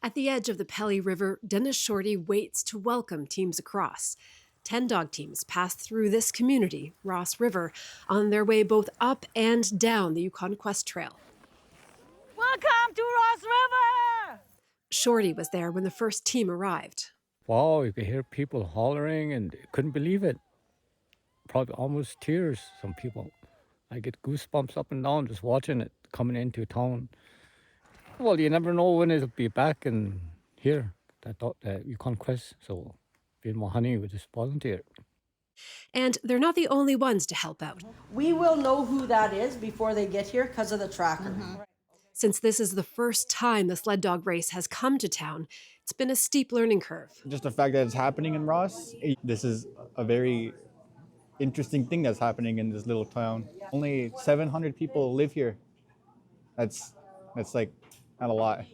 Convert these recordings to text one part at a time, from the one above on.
At the edge of the Pelly River, Dennis Shorty waits to welcome teams across. 10 dog teams pass through this community, Ross River, on their way both up and down the Yukon Quest trail. Welcome to Ross River! Shorty was there when the first team arrived. Wow, you could hear people hollering and couldn't believe it. Probably almost tears, some people. I get goosebumps up and down just watching it coming into town. Well, you never know when it'll be back and here, that Yukon Quest. So, being more honey, we just volunteer. And they're not the only ones to help out. We will know who that is before they get here because of the tracker. Since this is the first time the sled dog race has come to town, it's been a steep learning curve. Just the fact that it's happening in Ross, this is a very interesting thing that's happening in this little town. Only 700 people live here. That's like not a lot.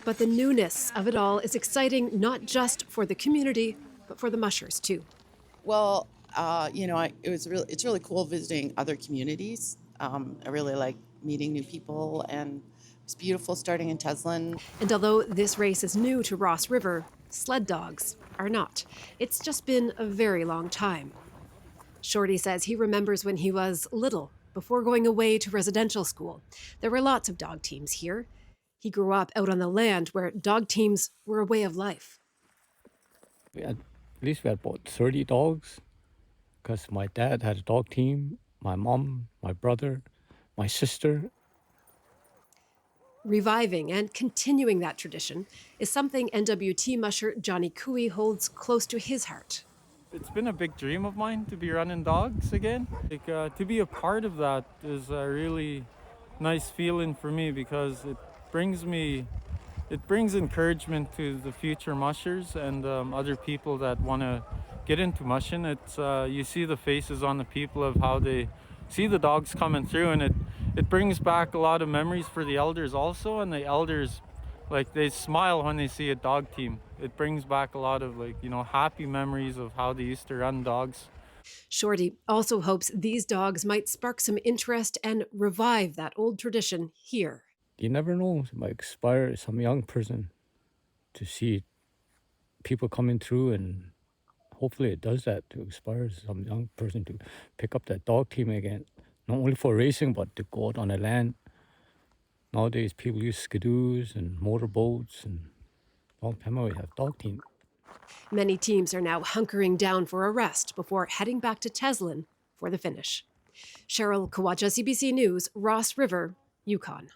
But the newness of it all is exciting not just for the community, but for the mushers too. Well, it's really cool visiting other communities. I really like meeting new people, and it's beautiful starting in Teslin. And although this race is new to Ross River, sled dogs are not. It's just been a very long time. Shorty says he remembers when he was little, before going away to residential school. There were lots of dog teams here. He grew up out on the land where dog teams were a way of life. At least we had about 30 dogs, because my dad had a dog team, my mom, my brother, my sister. Reviving and continuing that tradition is something NWT musher Johnny Cooey holds close to his heart. It's been a big dream of mine to be running dogs again. To be a part of that is a really nice feeling for me, because it brings encouragement to the future mushers and other people that want to get into mushing. It's you see the faces on the people of how they see the dogs coming through, and it brings back a lot of memories for the elders also, and the elders, they smile when they see a dog team. It brings back a lot of happy memories of how they used to run dogs. Shorty also hopes these dogs might spark some interest and revive that old tradition here. You never know, it might inspire some young person to see people coming through, and hopefully it does that, to inspire some young person to pick up that dog team again. Not only for racing, but to go out on the land. Nowadays, people use skidoos and motorboats, and a long time ago, we have dog team. Many teams are now hunkering down for a rest before heading back to Teslin for the finish. Cheryl Kawaja, CBC News, Ross River, Yukon.